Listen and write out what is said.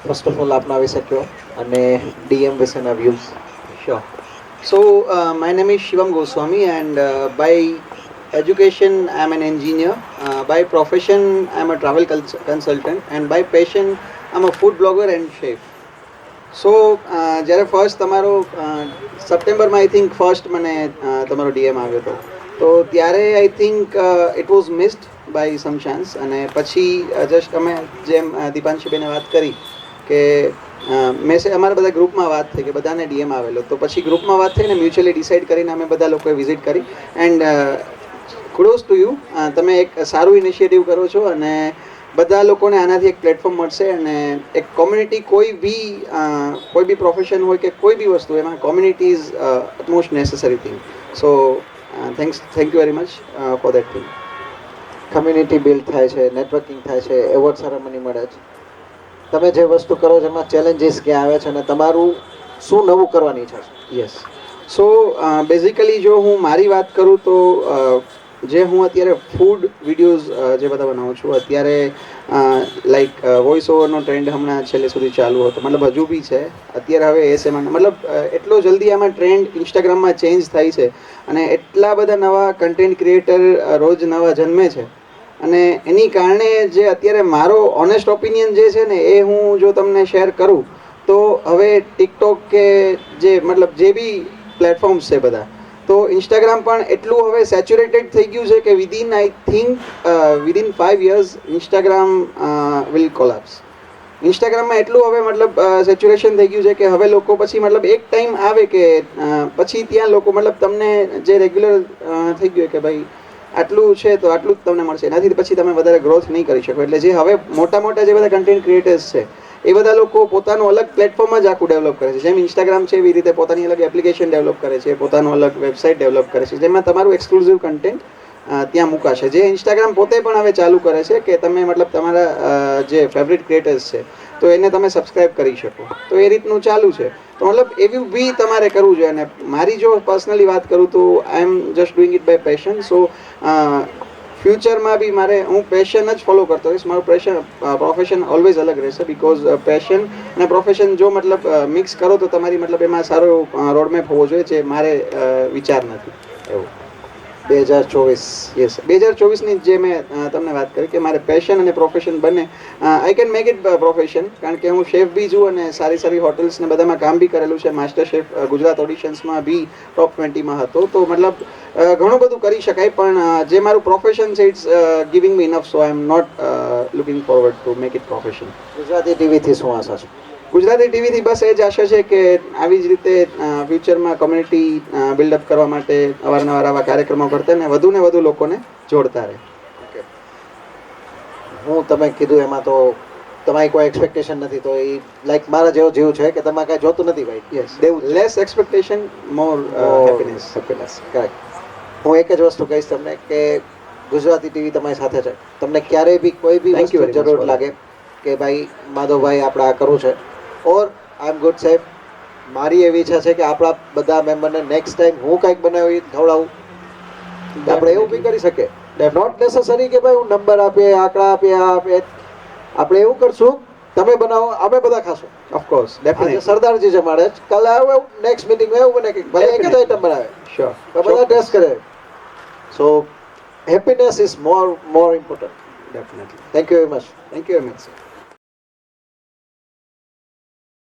First of all આપના વિશે કહો અને ડીએમ વિશેના views. Sure. So, my name is Shivam Goswami, and by education, I'm an engineer. By profession, I'm a travel consultant, and by passion, I'm a food blogger and chef. સો જ્યારે first તમારો સપ્ટેમ્બરમાં I think first મને તમારો DM આવ્યો હતો, તો ત્યારે I think it was missed by some chance. અને પછી જસ્ટ અમે જેમ દીપાંશીબેને વાત કરી કે મેસેજ અમારા બધા ગ્રુપમાં વાત થઈ કે બધાને ડીએમ આવેલો, તો પછી ગ્રુપમાં વાત થઈને મ્યુચ્યુઅલી ડિસાઇડ કરીને અમે બધા લોકોએ વિઝિટ કરી. એન્ડ કુડોઝ ટુ યુ, તમે એક સારું ઇનિશિયેટિવ કરો છો અને બધા લોકોને આનાથી એક પ્લેટફોર્મ મળશે. અને એક કોમ્યુનિટી કોઈ બી પ્રોફેશન હોય કે કોઈ બી વસ્તુ, એમાં community is most necessary thing. So thank you very much for that thing. Community build થાય છે, નેટવર્કિંગ થાય છે, એવોર્ડ સેરેમની મળે છે. તમે જે વસ્તુ કરો છો એમાં ચેલેન્જીસ ક્યાં આવે છે અને તમારું શું નવું કરવાની ઈચ્છા છે? યસ. સો બેઝિકલી જો હું મારી વાત કરું તો જે હું અત્યારે ફૂડ વિડીયોઝ જે બધા બનાવું છું અત્યારે, લાઈક વોઇસ ઓવરનો ટ્રેન્ડ હમણાં છેલ્લે સુધી ચાલુ હતો, મતલબ હજુ બી છે અત્યારે. હવે એસએમાં મતલબ એટલો જલ્દી આમાં ટ્રેન્ડ ઇન્સ્ટાગ્રામમાં ચેન્જ થાય છે અને એટલા બધા નવા કન્ટેન્ટ ક્રિએટર રોજ નવા જન્મે છે. અને એની કારણે જે અત્યારે મારો ઓનેસ્ટ ઓપિનિયન જે છે ને, એ હું જો તમને શેર કરું તો હવે ટિકટોક કે જે મતલબ જે બી પ્લેટફોર્મ્સ છે બધા, તો ઇન્સ્ટાગ્રામ પણ એટલું હવે સેચ્યુરેટેડ થઈ ગયું છે કે within I think within 5 years Instagram will collapse. ઇન્સ્ટાગ્રામમાં એટલું હવે મતલબ સેચ્યુરેશન થઈ ગયું છે કે હવે લોકો પછી મતલબ એક ટાઈમ આવે કે પછી ત્યાં લોકો મતલબ તમને જે રેગ્યુલર થઈ ગયું કે ભાઈ આટલું છે તો આટલું જ તમને મળશે, એનાથી પછી તમે વધારે ગ્રોથ નહીં કરી શકો. એટલે જે હવે મોટા મોટા જે બધા કન્ટેન્ટ ક્રિએટર્સ છે એ બધા લોકો પોતાનું અલગ પ્લેટફોર્મ જ આખું ડેવલપ કરે છે. જેમ ઇન્સ્ટાગ્રામ છે એવી રીતે પોતાની અલગ એપ્લિકેશન ડેવલપ કરે છે, પોતાનું અલગ વેબસાઇટ ડેવલપ કરે છે, જેમાં તમારું એક્સક્લુઝિવ કન્ટેન્ટ ત્યાં મૂકાશે. જે ઇન્સ્ટાગ્રામ પોતે પણ હવે ચાલુ કરે છે કે તમે મતલબ તમારા જે ફેવરિટ ક્રિએટર્સ છે તો એને તમે સબસ્ક્રાઇબ કરી શકો. તો એ રીતનું ચાલુ છે. તો મતલબ એવું બી તમારે કરવું જોઈએ. અને મારી જો પર્સનલી વાત કરું તો I am just doing it by passion. So ફ્યુચરમાં બી મારે, હું પેશન જ ફોલો કરતો રહીશ. મારું પ્રોફેશન ઓલવેઝ અલગ રહેશે, બિકોઝ પેશન અને પ્રોફેશન જો મતલબ મિક્સ કરો તો તમારી મતલબ એમાં સારો રોડમેપ હોવો જોઈએ, જે મારે વિચાર નથી એવું. 2024. યસ, 2024ની જે મેં તમને વાત કરી કે મારે પેશન અને પ્રોફેશન બંને, I can make it profession, કારણ કે હું શેફ બી છું અને સારી સારી હોટલ્સ ને બધામાં કામ બી કરેલું છે. માસ્ટર શેફ ગુજરાત ઓડિશન્સમાં બી ટોપ 20માં હતો. તો મતલબ ઘણું બધું કરી શકાય, પણ જે મારું પ્રોફેશન છે it's giving me enough. So I am not looking forward to make it profession. Gujarati ટીવીથી શું આશા છે? ગુજરાતી ટીવીથી બસ એ જ આશા છે કે આવી જ રીતે ફ્યુચરમાં કોમ્યુનિટી બિલ્ડઅપ કરવા માટે અવારનવાર આવા કાર્યક્રમો કરતા ને વધુ લોકોને જોડતા રહે. હું તમે કીધું એમાં તો તમારી કોઈ એક્સપેક્ટેશન નથી, તો એ લાઈક મારા જેવો જીવ છે કે તમારે કાંઈ જોતું નથી ભાઈ. યસ, લેસ એક્સપેક્ટેશન, મોર હેપીનેસ. કરેક્ટ. હું એક જ વસ્તુ કહીશ તમને કે ગુજરાતી ટીવી તમારી સાથે છે. તમને ક્યારેય બી કોઈ બી Thank you વસ્તુ very much જરૂર for લાગે કે ભાઈ માધવભાઈ આપણે આ કરવું છે, ઓર આઈ એમ ગુડ સાહેબ, મારી એવી ઈચ્છા છે કે આપણા બધા મેમ્બરને નેક્સ્ટ ટાઈમ હું કંઈક બનાવી ખવડાવું, આપણે એવું બી કરી શકીએ. નોટ નેસેસરી કે ભાઈ હું નંબર આપીએ, આંકડા આપીએ, આપણે એવું કરશું, તમે બનાવો, અમે બધા ખાશું. ઓફકોર્સ, આજે ડેફિનેટલી. સરદારજી જમાડે છે, કાલે આવે નેક્સ્ટ મિટિંગમાં એવું બને કે ભાઈ એક જ આઈટમ બનાવે, શ્યોર, બધા ટેસ્ટ કરે. So happiness is more important. Definitely. Thank you very much. Thank you very much.